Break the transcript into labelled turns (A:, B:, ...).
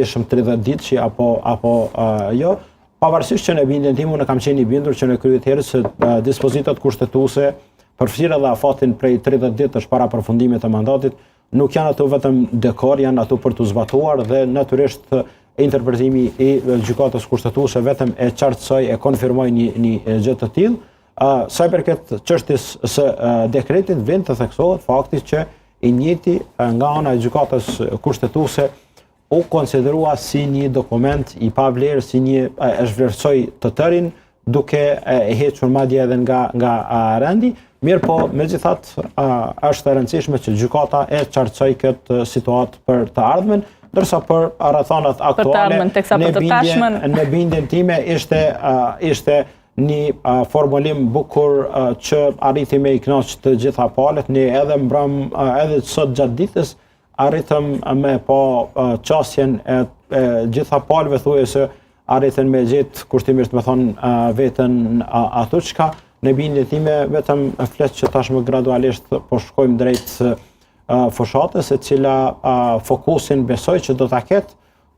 A: ishëm 30 ditë apo jo, pavarësisht që në bindjen tim unë kam qenë i bindur që në kryet herë se dispozitat kushtetuese përfshirë edhe afatin prej 30 ditësh para përfundimit të mandatit nuk janë ato vetëm dekor, janë ato për të zbatuar dhe natyrisht interpretimi i gjykatës kushtetuese vetëm e qartësoi e konfirmoi një gjë të tillë. Sa i përket çështjes së dekretit vend të theksohet fakti që i njëjti nga ana e gjykatës kushtetuese u konsiderua si një dokument i pavlerë, si një e zhvlerësoi të tërin, duke e hequr madje edhe nga rendi. Mirë po, megjithatë, është e rëndësishme që gjykata e qartësoi këtë situatë për të ardhmen, ndërsa për rrethanat aktuale në bindjen time ishte një formulim bukur që arriti me i kënaq të gjitha palët, ne edhe sot gjatë ditës arritëm me pa qasjen e gjitha palëve thuajse arritën me gjetë kushtimisht me thonë vetën ato çka në bindjen time vetëm flet që tashmë gradualisht po shkojmë drejt fushatës e cila fokusin besoj që do ta ketë